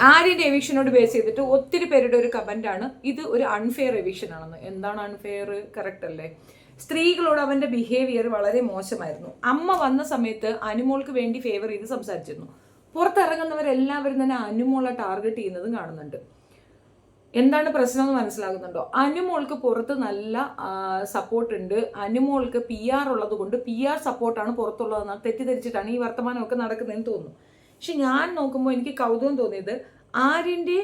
ആര്യൻ്റെ എവിക്ഷനോട് base ചെയ്തിട്ട് ഒത്തിരി പേരുടെ ഒരു കമൻ്റാണ് ഇത് ഒരു അൺഫെയർ എവിക്ഷൻ ആണെന്ന്. എന്താണ് അൺഫെയർ? കറക്റ്റ് അല്ലേ? സ്ത്രീകളോട് അവൻ്റെ ബിഹേവിയർ വളരെ മോശമായിരുന്നു. അമ്മ വന്ന സമയത്ത് അനുമോൾക്ക് വേണ്ടി ഫേവർ ചെയ്ത് സംസാരിച്ചിരുന്നു. പുറത്തിറങ്ങുന്നവരെല്ലാവരും തന്നെ അനുമോളെ ടാർഗറ്റ് ചെയ്യുന്നതും കാണുന്നുണ്ട്. എന്താണ് പ്രശ്നം എന്ന് മനസ്സിലാകുന്നുണ്ടോ? അനുമോൾക്ക് പുറത്ത് നല്ല സപ്പോർട്ട് ഉണ്ട്. അനുമോൾക്ക് PR ഉള്ളത് കൊണ്ട് PR സപ്പോർട്ടാണ് പുറത്തുള്ളതെന്ന് തെറ്റിദ്ധരിച്ചിട്ടാണ് ഈ വർത്തമാനമൊക്കെ നടക്കുന്നതെന്ന് തോന്നുന്നു. പക്ഷെ ഞാൻ നോക്കുമ്പോൾ എനിക്ക് കൗതുകം തോന്നിയത് ആര്യൻ്റെ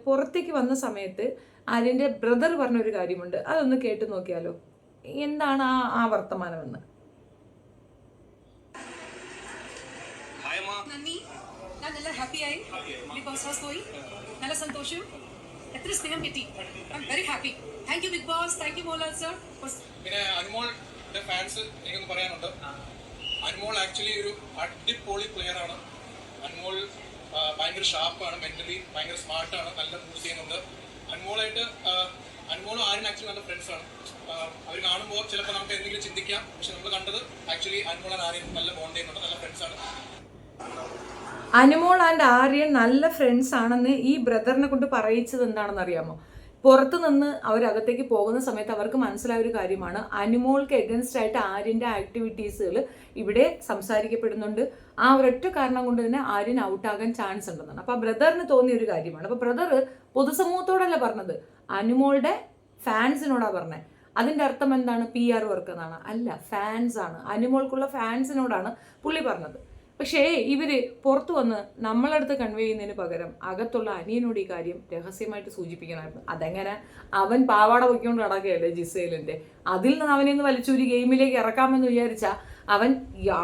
പുറത്തേക്ക് വന്ന സമയത്ത് ആര്യൻ്റെ ബ്രദർ പറഞ്ഞൊരു കാര്യമുണ്ട്. അതൊന്ന് കേട്ട് നോക്കിയാലോ, എന്താണ് ആ വർത്തമാനമെന്ന്. നല്ല ഹാപ്പിയായി ബിഗ് ബോസ് ഹൗസ് പോയി, നല്ല സന്തോഷം, എത്ര സ്നേഹം കിട്ടി. I am very happy. Thank you big boss, thank you Mohanlal sir. പിന്നെ അനുമോളുടെ ഫാൻസ് എനിക്കൊന്ന് പറയാനുണ്ട്. അനുമോൾ ആക്ച്വലി ഒരു അടിപൊളി പ്ലെയർ ആണ്. അനുമോൾ ഭയങ്കര ഷാർപ്പാണ്, മെന്റലി ഭയങ്കര സ്മാർട്ടാണ്, നല്ല മൂവ് ചെയ്യുന്നുണ്ട്. അനുമോളും ആരും ആക്ച്വലി നല്ല ഫ്രണ്ട്സാണ്. അവർ കാണുമ്പോൾ ചിലപ്പോൾ നമുക്ക് എന്തെങ്കിലും ചിന്തിക്കാം, പക്ഷെ നമ്മൾ കണ്ടത് ആക്ച്വലി അനുമോൾ ആരും നല്ല ബോണ്ട് ചെയ്യുന്നുണ്ട്, നല്ല ഫ്രണ്ട്സാണ്. അനുമോൾ ആൻഡ് ആര്യൻ നല്ല ഫ്രണ്ട്സ് ആണെന്ന് ഈ ബ്രദറിനെ കൊണ്ട് പറയിച്ചത് എന്താണെന്ന് അറിയാമോ? പുറത്തു നിന്ന് അവരകത്തേക്ക് പോകുന്ന സമയത്ത് അവർക്ക് മനസ്സിലായ ഒരു കാര്യമാണ്, അനുമോൾക്ക് എഗൻസ്റ്റ് ആയിട്ട് ആര്യൻ്റെ ആക്ടിവിറ്റീസുകൾ ഇവിടെ സംസാരിക്കപ്പെടുന്നുണ്ട്. ആ ഒരൊറ്റ കാരണം കൊണ്ട് തന്നെ ആര്യൻ ഔട്ടാകാൻ ചാൻസ് ഉണ്ടെന്നാണ്. അപ്പോൾ ആ ബ്രദറിന് തോന്നിയ ഒരു കാര്യമാണ്. അപ്പോൾ ബ്രദർ പൊതുസമൂഹത്തോടല്ല പറഞ്ഞത്, അനുമോളുടെ ഫാൻസിനോടാണ് പറഞ്ഞത്. അതിൻ്റെ അർത്ഥം എന്താണ്? PR വർക്ക് എന്നാണ്? അല്ല, ഫാൻസാണ്. അനുമോൾക്കുള്ള ഫാൻസിനോടാണ് പുള്ളി പറഞ്ഞത്. പക്ഷേ ഇവർ പുറത്തു വന്ന് നമ്മളടുത്ത് കൺവേ ചെയ്യുന്നതിന് പകരം അകത്തുള്ള അനിയനോട് ഈ കാര്യം രഹസ്യമായിട്ട് സൂചിപ്പിക്കണമായിരുന്നു. അതെങ്ങനെ? അവൻ പാവാട പൊയ്ക്കൊണ്ട് നടക്കുകയല്ലേ ജിസേലിൻ്റെ. അതിൽ നിന്ന് അവനെ ഒന്ന് വലിച്ചൂരി ഗെയിമിലേക്ക് ഇറക്കാമെന്ന് വിചാരിച്ചാൽ അവൻ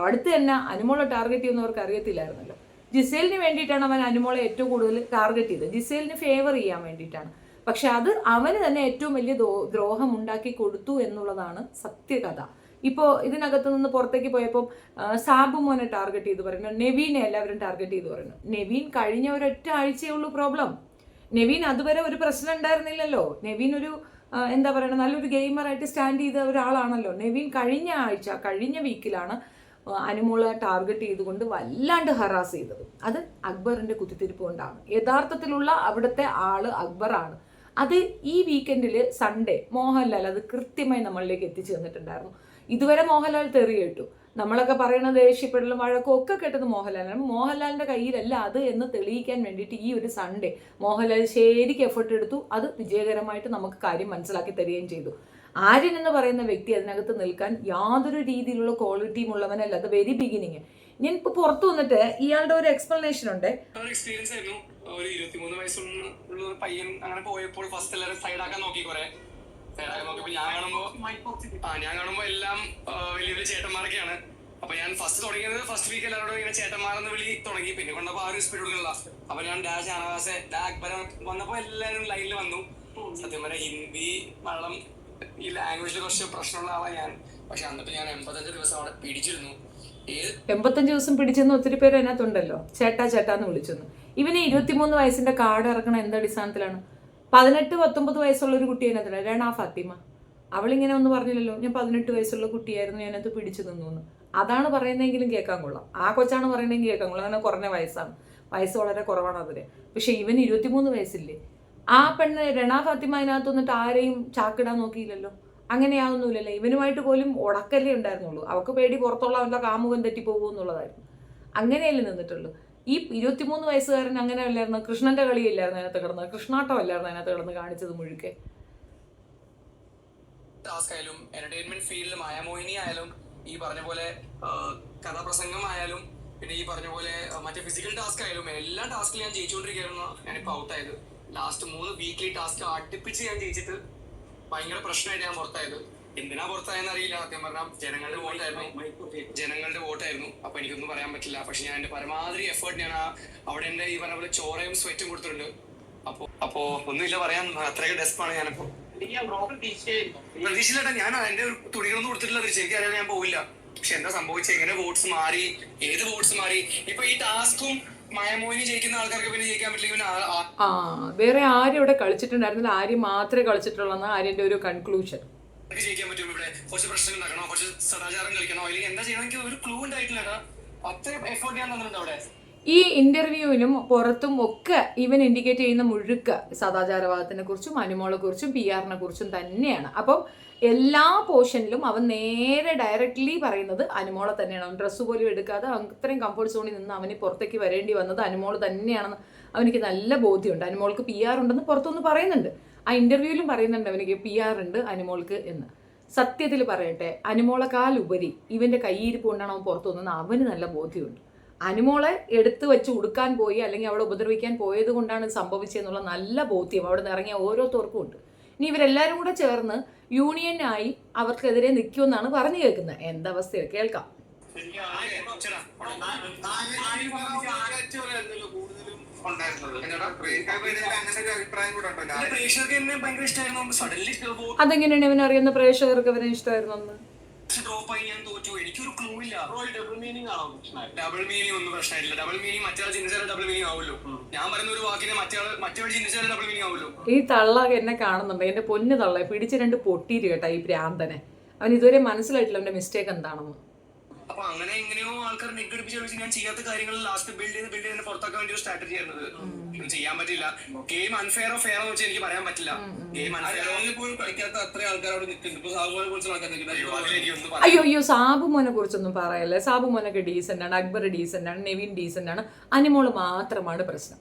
അടുത്ത് തന്നെ അനുമോളെ ടാർഗറ്റ് ചെയ്യുന്നവർക്ക് അറിയത്തില്ലായിരുന്നല്ലോ. ജിസേലിന് വേണ്ടിയിട്ടാണ് അവൻ അനുമോളെ ഏറ്റവും കൂടുതൽ ടാർഗറ്റ് ചെയ്തത്, ജിസേലിന് ഫേവർ ചെയ്യാൻ വേണ്ടിയിട്ടാണ്. പക്ഷെ അത് അവന് തന്നെ ഏറ്റവും വലിയ ദ്രോഹം ഉണ്ടാക്കി കൊടുത്തു എന്നുള്ളതാണ് സത്യകഥ. ഇപ്പോൾ ഇതിനകത്ത് നിന്ന് പുറത്തേക്ക് പോയപ്പോൾ സാബു മോനെ ടാർഗറ്റ് ചെയ്ത് പറയുന്നു, നെവീനെ എല്ലാവരും ടാർഗറ്റ് ചെയ്ത് പറയുന്നു. നെവീൻ കഴിഞ്ഞ ഒരൊറ്റ ആഴ്ചയേ ഉള്ളൂ പ്രോബ്ലം. നെവീൻ അതുവരെ ഒരു പ്രശ്നം ഉണ്ടായിരുന്നില്ലല്ലോ. നെവീൻ ഒരു എന്താ പറയുക, നല്ലൊരു ഗെയിമറായിട്ട് സ്റ്റാൻഡ് ചെയ്ത ഒരാളാണല്ലോ. നെവീൻ കഴിഞ്ഞ വീക്കിലാണ് അനുമോളെ ടാർഗറ്റ് ചെയ്തുകൊണ്ട് വല്ലാണ്ട് ഹറാസ് ചെയ്തത്. അത് അക്ബറിൻ്റെ കുത്തിത്തിരിപ്പ് കൊണ്ടാണ്. യഥാർത്ഥത്തിലുള്ള അവിടുത്തെ ആള് അക്ബറാണ്. അത് ഈ വീക്കെൻഡിൽ സൺഡേ മോഹൻലാൽ അത് കൃത്യമായി നമ്മളിലേക്ക് എത്തിച്ചു തന്നിട്ടുണ്ടായിരുന്നു. ഇതുവരെ മോഹൻലാൽ തെറി കേട്ടു, നമ്മളൊക്കെ പറയുന്ന ദേഷ്യപ്പെടലും വഴക്കും ഒക്കെ കേട്ടത് മോഹൻലാലാണ്. മോഹൻലാലിൻ്റെ കയ്യിലല്ല അത് എന്ന് തെളിയിക്കാൻ വേണ്ടിയിട്ട് ഈ ഒരു സൺഡേ മോഹൻലാൽ ശരിക്കും എഫേർട്ട് എടുത്തു. അത് വിജയകരമായിട്ട് നമുക്ക് കാര്യം മനസ്സിലാക്കി തരികയും ചെയ്തു. ആര്യൻ എന്ന് പറയുന്ന വ്യക്തി അതിനകത്ത് നിൽക്കാൻ യാതൊരു രീതിയിലുള്ള ക്വാളിറ്റിയും ഉള്ളവനല്ല. അത് വെരി ബിഗിനിങ്. ഞാൻ ഇപ്പോൾ പുറത്തു വന്നിട്ട് ഇയാളുടെ ഒരു എക്സ്പ്ലനേഷൻ ഉണ്ട്. എക്സ്പീരിയൻസ് ആയിരുന്നു. ഒരു 23 വയസ്സുള്ള പയ്യൻ അങ്ങനെ പോയപ്പോൾ ഫസ്റ്റ് എല്ലാവരും സൈഡാക്കാൻ നോക്കി. നോക്കിയപ്പോൾ ഞാൻ കാണുമ്പോ എല്ലാം വലിയ വലിയ ചേട്ടന്മാരൊക്കെയാണ്. അപ്പൊ ഞാൻ ഫസ്റ്റ് വീക്ക് എല്ലാവരോടും ഇങ്ങനെ ചേട്ടന്മാരെന്ന് വിളി തുടങ്ങി. പിന്നെ കൊണ്ടപ്പോ ആരും സ്പീഡ് കൊടുക്കണില്ല. അപ്പൊ ഞാൻ ഡാഷ് ആനവാസെ അക്ബർ വന്നപ്പോ എല്ലാവരും ലൈനിൽ വന്നു. സത്യം പറഞ്ഞാൽ ഹിന്ദി മലയാളം ഈ ലാംഗ്വേജിൽ കുറച്ച് പ്രശ്നമുള്ള ആളാണ് ഞാൻ. പക്ഷെ അന്നിട്ട് ഞാൻ 85 ദിവസം അവിടെ പിടിച്ചിരുന്നു. 85 ദിവസം പിടിച്ചെന്ന് ഒത്തിരി പേര് അതിനകത്തുണ്ടല്ലോ. ചേട്ടാന്ന് വിളിച്ചെന്ന്. ഇവന് 23 വയസ്സിന്റെ കാർഡ് ഇറക്കണം എന്ത് അടിസ്ഥാനത്തിലാണ്? 18-19 വയസ്സുള്ള ഒരു കുട്ടി അതിനകത്തില്ല, രണാ ഫാത്തിമ. അവളിങ്ങനെ ഒന്നും പറഞ്ഞില്ലല്ലോ, ഞാൻ 18 വയസ്സുള്ള കുട്ടിയായിരുന്നു, ഞാനത് പിടിച്ചു നിന്നു. അതാണ് പറയുന്നതെങ്കിലും കേൾക്കാൻ കൊള്ളാം. ആ കൊച്ചാണ് പറയുന്നതെങ്കിൽ കേൾക്കാൻ കൊള്ളാം. അങ്ങനെ കുറഞ്ഞ വയസ്സ് വളരെ കുറവാണ് അതിന്. പക്ഷെ ഇവന് 23 വയസ്സില്ലേ. ആ പെണ്ണ് രണാ ഫാത്തിമ അതിനകത്ത് വന്നിട്ട് ആരെയും ചാക്കിടാൻ നോക്കിയില്ലല്ലോ. അങ്ങനെയാവുന്നില്ലല്ലോ. ഇവനുമായിട്ട് പോലും ഉടക്കല്ലേ ഉണ്ടായിരുന്നുള്ളൂ. അവൾക്ക് പേടി പുറത്തുള്ള അവൻ്റെ കാമുകൻ തെറ്റിപ്പോകും എന്നുള്ളതായിരുന്നു. അങ്ങനെയല്ലേ നിന്നിട്ടുള്ളൂ. ഈ 23 വയസ്സുകാരൻ അങ്ങനെ അല്ലായിരുന്നു. കൃഷ്ണന്റെ കളിയില്ലായിരുന്നു അതിനകത്ത് കിടന്നത്, കൃഷ്ണാട്ടം അല്ലായിരുന്നു അതിനകത്ത് കിടന്ന് കാണിച്ചത് മുഴുക്കെ. ടാസ്ക് ആയാലും എന്റർടൈൻമെന്റ് ഫീൽഡിൽ മായാമോഹിനി ആയാലും ഈ പറഞ്ഞ പോലെ കഥാപ്രസംഗം ആയാലും പിന്നെ ഈ പറഞ്ഞ പോലെ മറ്റേ ഫിസിക്കൽ ടാസ്ക് ആയാലും എല്ലാ ടാസ്കിലും ഞാൻ ജയിച്ചുകൊണ്ടിരിക്കുകയായിരുന്നു. ഞാനിപ്പോൾ ഔട്ടായത്. ലാസ്റ്റ് 3 വീക്ക്ലി ടാസ്ക് അടുപ്പിച്ച് ഞാൻ ജയിച്ചിട്ട് ഭയങ്കര പ്രശ്നമായിട്ട് ഞാൻ പുറത്തായത്. എന്തിനാ പുറത്തായെന്ന് അറിയില്ല. സത്യം പറഞ്ഞാൽ ജനങ്ങളുടെ വോട്ടായിരുന്നു. അപ്പൊ എനിക്കൊന്നും പറയാൻ പറ്റില്ല. പക്ഷെ ഞാൻ എന്റെ പരമാവധി എഫേർട്ട് ഞാൻ അവിടെ എന്റെ ഈ പറഞ്ഞ പോലെ ചോറയും സ്വെറ്റും കൊടുത്തിട്ടുണ്ട്. അപ്പോ ഒന്നുമില്ല പറയാൻ, അത്രയൊക്കെ ഡെസ്പാണ് ഞാനിപ്പോ. പ്രതീക്ഷയില്ല. ഞാൻ എന്റെ തുണികളൊന്നും കൊടുത്തിട്ടില്ല. ശരിക്കും അറിയാൻ ഞാൻ പോയില്ല. പക്ഷെ എന്താ സംഭവിച്ചത്, എങ്ങനെ വോട്ട്സ് മാറി, ഏത് വോട്ട്സ് മാറി. ഇപ്പൊ ഈ ടാസ്കും മായമോഹിനി ജയിക്കുന്ന ആൾക്കാർക്ക് പിന്നെ ജയിക്കാൻ പറ്റില്ല. വേറെ ആരും ഇവിടെ കളിച്ചിട്ടുണ്ടായിരുന്നില്ല, ആര്യം മാത്രമേ കളിച്ചിട്ടുള്ളൂ എന്നാണ് ആര്യന്റെ ഒരു കൺക്ലൂഷൻ. ജയിക്കാൻ പറ്റും. ഇവിടെ കുറച്ച് പ്രശ്നങ്ങൾ ഉണ്ടാക്കണോ, കുറച്ച് സദാചാരം കളിക്കണോ, അല്ലെങ്കിൽ എന്താ ചെയ്യണമെങ്കിൽ ഒരു ക്ലൂ ഉണ്ടായിട്ടില്ല. അത്ര എഫേർട്ട് ഞാൻ തന്നിട്ടുണ്ട് അവിടെ. ഈ ഇന്റർവ്യൂവിനും പുറത്തും ഒക്കെ ഇവൻ ഇൻഡിക്കേറ്റ് ചെയ്യുന്ന മുഴുക്ക സദാചാരവാദത്തിനെ കുറിച്ചും അനുമോളെ കുറിച്ചും PR-നെ കുറിച്ചും തന്നെയാണ്. അപ്പം എല്ലാ പോർഷനിലും അവൻ നേരെ ഡയറക്റ്റ്ലി പറയുന്നത് അനുമോളെ തന്നെയാണ്. അവൻ ഡ്രസ്സ് പോലും എടുക്കാതെ അത്രയും കംഫർട്ട് സോണിൽ നിന്ന് അവന് പുറത്തേക്ക് വരേണ്ടി വന്നത് അനുമോള് തന്നെയാണെന്ന് അവനിക്ക് നല്ല ബോധ്യമുണ്ട്. അനുമോൾക്ക് PR ഉണ്ടെന്ന് പുറത്തൊന്ന് പറയുന്നുണ്ട്. ആ ഇന്റർവ്യൂവിലും പറയുന്നുണ്ട് അവനിക്ക് PR ഉണ്ട് അനുമോൾക്ക് എന്ന്. സത്യത്തിൽ പറയട്ടെ, അനുമോളെക്കാൾ ഉപരി ഇവന്റെ കയ്യിരിപ്പ് കൊണ്ടാണ് അവൻ പുറത്തു വന്നത് അവന് നല്ല ബോധ്യമുണ്ട്. അനുമോളെ എടുത്തു വെച്ച് ഉടുക്കാൻ പോയി അല്ലെങ്കിൽ അവളെ ഉപദ്രവിക്കാൻ പോയത് കൊണ്ടാണ് സംഭവിച്ചതെന്നുള്ള നല്ല ബോധ്യം അവിടെ നിന്ന് ഇറങ്ങിയ ഓരോരുത്തർക്കും ഉണ്ട്. ഇനി ഇവരെല്ലാവരും കൂടെ ചേർന്ന് യൂണിയനായി അവർക്കെതിരെ നിൽക്കുമെന്നാണ് പറഞ്ഞു കേൾക്കുന്നത്. എന്തവസ്ഥയോ കേൾക്കാം. അതെങ്ങനെയാണ് ഇവനറിയുന്ന പ്രേക്ഷകർക്ക് ഇവനെ ഇഷ്ടമായിരുന്നു? ഡ്രോപ്പായി ഞാൻ തോറ്റു, എനിക്കൊരു ക്ലൂ ഇല്ല. ഡബിൾ മീനിങ് ആണോ? ഡബിൾ മീനിങ് ഒന്നും പ്രശ്നമില്ല. ഡബിൾ മീനിങ് മറ്റേ ചിന്തിച്ചാൽ ഡബിൾ മീനിങ് ആവുമല്ലോ. ഞാൻ പറയുന്ന ഒരു വാക്കിനെ മറ്റേ ചിന്തിച്ചാൽ ഡബിൾ മീനിങ് ആവുമല്ലോ. ഈ തള്ള എന്നെ കാണുന്നുണ്ട്, എന്റെ പൊന്ന് തള്ള പിടിച്ച് 2 പൊട്ടീര് കേട്ടാ ഈ പ്രാന്തനെ. അവൻ ഇതുവരെ മനസ്സിലായിട്ടില്ല അവന്റെ മിസ്റ്റേക്ക് എന്താണെന്ന്. അപ്പൊ അങ്ങനെ എങ്ങനെയോ ആൾക്കാർ നെഗടിപ്പിച്ച് ഞാൻ ചെയ്യാത്ത കാര്യങ്ങൾ ലാസ്റ്റ് ബിൽഡ് ചെയ്ത് പുറത്താക്കാൻ വേണ്ടി ഒരു സ്ട്രാറ്റജി ആയിരുന്നത്. ചെയ്യാൻ പറ്റില്ല. ഗെയിം അൺഫെയറോ ഫെയറോ വെച്ച് എനിക്ക് പറയാൻ പറ്റില്ല. ഗെയിം പോലും കളിക്കാത്ത അത്ര ആൾക്കാരോട് നിൽക്കുന്നുണ്ട്. സാബുമോനെ കുറിച്ച് ആൾക്കാർ അയ്യോ സാബുമോനെ കുറിച്ചൊന്നും പറയല്ലേ. സാബുമോനൊക്കെ ഡീസന്റ് ആണ്, അക്ബർ ഡീസന്റ് ആണ്, നെവിൻ ഡീസന്റ് ആണ്. അനുമോള് മാത്രമാണ് പ്രശ്നം.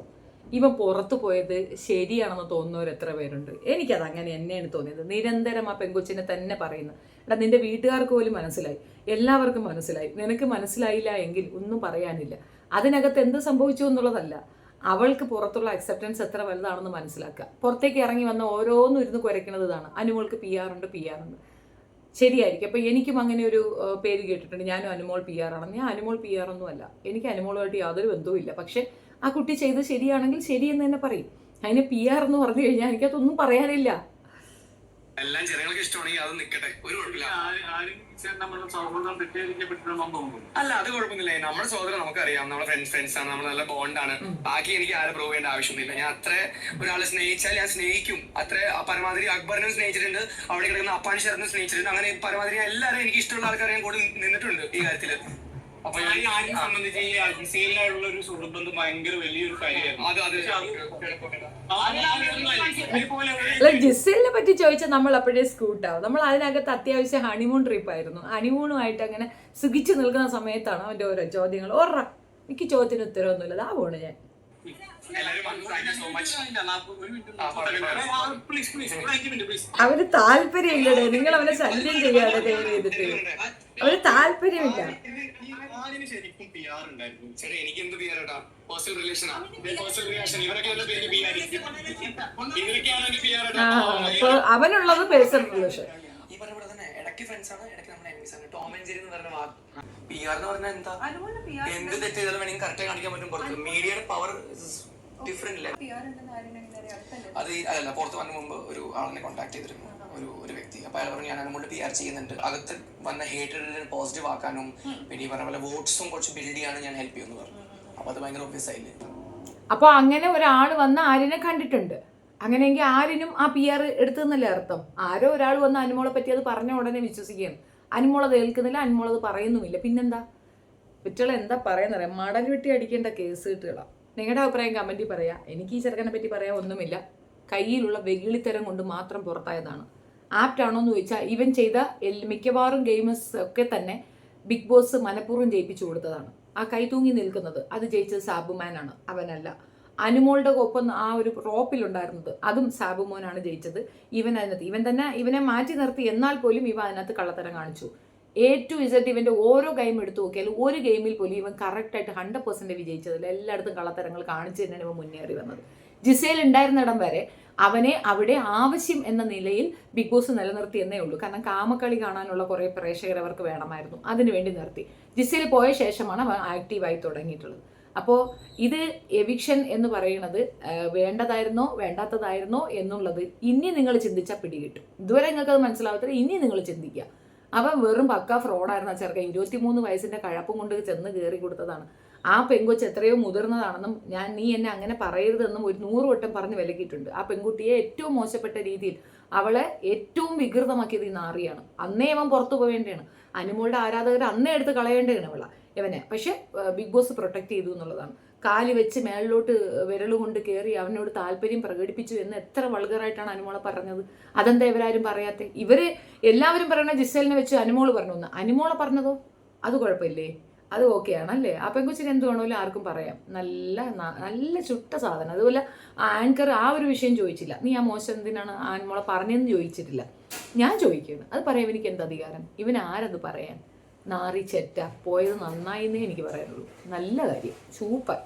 ഇവൻ പുറത്തു പോയത് ശരിയാണെന്ന് തോന്നുന്നവർ എത്ര പേരുണ്ട്? എനിക്കത് അങ്ങനെ എന്നെയാണ് തോന്നിയത്. നിരന്തരം ആ പെങ്കൊച്ചിനെ തന്നെ പറയുന്നു. എടാ നിന്റെ വീട്ടുകാർക്ക് പോലും മനസ്സിലായി, എല്ലാവർക്കും മനസ്സിലായി. നിനക്ക് മനസ്സിലായില്ല എങ്കിൽ ഒന്നും പറയാനില്ല. അതിനകത്ത് എന്ത് സംഭവിച്ചു എന്നുള്ളതല്ല, അവൾക്ക് പുറത്തുള്ള അക്സെപ്റ്റൻസ് എത്ര വലുതാണെന്ന് മനസ്സിലാക്കുക. പുറത്തേക്ക് ഇറങ്ങി വന്ന ഓരോന്നും ഇരുന്ന് കുരയ്ക്കുന്നത് ഇതാണ്. അനുമോൾക്ക് PR ഉണ്ട്. ശരിയായിരിക്കും. അപ്പം എനിക്കും അങ്ങനെ ഒരു പേര് കേട്ടിട്ടുണ്ട്, ഞാനും അനുമോൾ PR ആണെന്ന്. ഞാൻ അനുമോൾ PR ഒന്നും അല്ല. എനിക്ക് അനുമോളുമായിട്ട് യാതൊരു ബന്ധവും ഇല്ല. പക്ഷെ ആ കുട്ടി ചെയ്ത് ശരിയാണെങ്കിൽ ശരിയെന്ന് തന്നെ പറയും. അതിന് PR എന്ന് പറഞ്ഞു കഴിഞ്ഞാൽ എനിക്കതൊന്നും പറയാനില്ല. എല്ലാം ജനങ്ങൾക്ക് ഇഷ്ടമാണെങ്കിൽ അത് നിൽക്കട്ടെ, ഒരു കുഴപ്പമില്ല. അല്ല അത് കുഴപ്പമൊന്നുമില്ല. നമ്മുടെ സഹോദരൻ നമുക്കറിയാം, നമ്മുടെ ഫ്രണ്ട്സ് ആണ്, നമ്മൾ നല്ല ബോണ്ടാണ്. ബാക്കി എനിക്ക് ആരെ പ്രൂവ് ചെയ്യേണ്ട ആവശ്യമൊന്നുമില്ല. ഞാൻ അത്ര ഒരാളെ സ്നേഹിച്ചാൽ ഞാൻ സ്നേഹിക്കും. അത്ര പരമാവധി അക്ബറിനും സ്നേഹിച്ചിട്ടുണ്ട്, അവിടെ കിടക്കുന്ന അപ്പാൻ ഷെറിനും സ്നേഹിച്ചിട്ടുണ്ട്. അങ്ങനെ പരമാവധി എല്ലാവരും എനിക്ക് ഇഷ്ടമുള്ള ആൾക്കാരെ ഞാൻ കൂടി നിന്നിട്ടുണ്ട് ഈ കാര്യത്തില്. അപ്പൊ ഞാൻ ആരും സംബന്ധിച്ച് ഈ ജിസേലിനായുള്ള ഒരു സുഹൃത്ത് ഭയങ്കര വലിയൊരു കാര്യമായിരുന്നു. ജിസേലിനെ പറ്റി ചോദിച്ചാൽ നമ്മൾ അപ്പോഴേ സ്കൂട്ടാവും. നമ്മൾ അതിനകത്ത് അത്യാവശ്യം ഹണിമൂൺ ട്രിപ്പായിരുന്നു. ഹണിമൂണുമായിട്ട് അങ്ങനെ സുഖിച്ചു നിൽക്കുന്ന സമയത്താണ് അവന്റെ ഓരോ ചോദ്യങ്ങൾ. എനിക്ക് ചോദ്യത്തിന് ഉത്തരവൊന്നുമില്ല. അതാ പോണ് ഞാൻ. അവന് താല്പര്യമില്ലടേ, നിങ്ങൾ അവനെ ശല്യം ചെയ്യാതെ ദയവ് ചെയ്തിട്ട്. അവന് താല്പര്യമില്ല. അപ്പൊ അവനുള്ളത് പേഴ്സണൽ റിലേഷൻ. PR എന്ന് പറഞ്ഞാൽ എന്താ? എന്ത് തെറ്റ് ചെയ്താലും വേണമെങ്കിൽ കറക്റ്റ് കാണിക്കാൻ പറ്റും. പുറത്ത് മീഡിയയുടെ പവർ ഡിഫറെന്റ് അല്ലേ? അത് അല്ല, പുറത്ത് വന്ന മുമ്പ് ഒരു ആളിനെ കോൺടാക്ട് ചെയ്തിരുന്നു ഒരു വ്യക്തി. അപ്പൊ അയാൾ പറഞ്ഞു ഞാൻ അതുകൊണ്ട് PR ചെയ്യുന്നുണ്ട്. അകത്ത് വന്ന ഹേറ്റഡിനെ പോസിറ്റീവ് ആക്കാനും പിന്നെ ഈ പറഞ്ഞ പോലെ വോട്ട്സും കുറച്ച് ബിൽഡ് ചെയ്യാനും ഞാൻ ഹെൽപ്പ് ചെയ്യുമെന്ന് പറഞ്ഞു. അപ്പൊ അത് ഭയങ്കര ഒബ്വിയസ് ആയില്ലേ. അപ്പൊ അങ്ങനെ ഒരാൾ വന്ന് ആരിനെ കണ്ടിട്ടുണ്ട്. അങ്ങനെയെങ്കിൽ ആരിനും ആ PR എടുത്തെന്നല്ലേ അർത്ഥം. ആരോ ഒരാൾ വന്ന് അനുമോളെ പറ്റി അത് പറഞ്ഞ ഉടനെ വിശ്വസിക്കുകയാണ്. അനുമോളത് ഏൽക്കുന്നില്ല, അനുമോളത് പറയുന്നുമില്ല. പിന്നെന്താ കുട്ടികളെ എന്താ പറയുന്നറിയാം? മടൽ വെട്ടി അടിക്കേണ്ട കേസ് കിട്ടുകളാണ്. നിങ്ങളുടെ അഭിപ്രായം കമൻറ്റിൽ പറയാം. എനിക്ക് ഈ ചെറുക്കനെ പറ്റി പറയാൻ ഒന്നുമില്ല. കയ്യിലുള്ള വെകിളിത്തരം കൊണ്ട് മാത്രം പുറത്തായതാണ്. ആപ്റ്റാണോ എന്ന് ചോദിച്ചാൽ ഇവൻ ചെയ്ത മിക്കവാറും ഗെയിംസ് ഒക്കെ തന്നെ ബിഗ് ബോസ് മനഃപൂർവ്വം ജയിപ്പിച്ചു കൊടുത്തതാണ്. ആ കൈ തൂങ്ങി നിൽക്കുന്നത് അത് ജയിച്ചത് സാബുമാനാണ്, അവനല്ല. അനുമോളുടെ ഒപ്പം ആ ഒരു റോപ്പിലുണ്ടായിരുന്നത് അതും സാബുമോനാണ് ജയിച്ചത്. ഇവൻ തന്നെ ഇവനെ മാറ്റി നിർത്തി. എന്നാൽ പോലും ഇവ അതിനകത്ത് കള്ളത്തരം കാണിച്ചു. A to Z ഇവന്റെ ഓരോ ഗെയിം എടുത്തു നോക്കിയാൽ ഒരു ഗെയിമിൽ പോലും ഇവൻ കറക്റ്റായിട്ട് 100% വിജയിച്ചതിൽ എല്ലായിടത്തും കള്ളത്തരങ്ങൾ കാണിച്ചു തന്നെയാണ് ഇവൻ മുന്നേറി വന്നത്. ജിസേൽ ഉണ്ടായിരുന്നിടം വരെ അവനെ അവിടെ ആവശ്യം എന്ന നിലയിൽ ബിഗ് ബോസ് നിലനിർത്തി എന്നേ ഉള്ളൂ. കാരണം കാമക്കളി കാണാനുള്ള കുറേ പ്രേക്ഷകർ അവർക്ക് വേണമായിരുന്നു, അതിനുവേണ്ടി നിർത്തി. ജിസേൽ പോയ ശേഷമാണ് അവൻ ആക്റ്റീവായി തുടങ്ങിയിട്ടുള്ളത്. അപ്പോൾ ഇത് എവിക്ഷൻ എന്ന് പറയുന്നത് വേണ്ടതായിരുന്നോ വേണ്ടാത്തതായിരുന്നോ എന്നുള്ളത് ഇനി നിങ്ങൾ ചിന്തിച്ചാൽ പിടികിട്ടും. ഇതുവരെ നിങ്ങൾക്കത് മനസ്സിലാവത്തില്ല, ഇനി നിങ്ങൾ ചിന്തിക്കുക. അവൻ വെറും പക്ക ഫ്രോഡായിരുന്നു. ആ ചെറുക്കൻ 23 വയസ്സിൻ്റെ കഴപ്പും കൊണ്ട് ചെന്ന് കയറി കൊടുത്തതാണ്. ആ പെങ്കൊച്ച് എത്രയോ മുതിർന്നതാണെന്നും നീ എന്നെ അങ്ങനെ പറയരുതെന്നും 100 വട്ടം പറഞ്ഞ് വിലക്കിയിട്ടുണ്ട്. ആ പെൺകുട്ടിയെ ഏറ്റവും മോശപ്പെട്ട രീതിയിൽ അവളെ ഏറ്റവും വികൃതമാക്കിയത് ഈ നാറിയാണ്. അന്നേ അവൻ പുറത്തു പോവേണ്ടതാണ്. അനുമോളുടെ ആരാധകർ അന്നേ എടുത്ത് കളയേണ്ടതാണ് ഇവനെ. പക്ഷെ ബിഗ് ബോസ് പ്രൊട്ടക്ട് ചെയ്തു എന്നുള്ളതാണ്. കാല് വെച്ച് മേളിലോട്ട് വിരൽ കൊണ്ട് കയറി അവനോട് താല്പര്യം പ്രകടിപ്പിച്ചു എന്ന് എത്ര വൾഗറായിട്ടാണ് അനുമോളെ പറഞ്ഞത്. അതെന്താ ഇവരാരും പറയാത്തെ? ഇവര് എല്ലാവരും പറയണ ജിസേലിനെ വെച്ച് അനുമോള് പറഞ്ഞു, അനുമോളെ പറഞ്ഞതോ അത് കുഴപ്പമില്ലേ, അത് ഓക്കെ ആണല്ലേ? ആ പെങ്കുച്ചിന് എന്ത് വേണമെങ്കിലും ആർക്കും പറയാം. നല്ല ചുട്ട സാധനം. അതുപോലെ ആങ്കർ ആ ഒരു വിഷയം ചോദിച്ചില്ല, നീ ആ മോശം എന്തിനാണ് അനുമോളെ പറഞ്ഞതെന്ന് ചോദിച്ചിട്ടില്ല. ഞാൻ ചോദിക്കുകയാണ്, അത് പറയാൻ എനിക്ക് എന്ത് അധികാരം? ഇവൻ ആരത് പറയാൻ? നാറി ചെറ്റ പോയത് നന്നായിന്നേ എനിക്ക് പറയാനുള്ളൂ. നല്ല കാര്യം, സൂപ്പർ.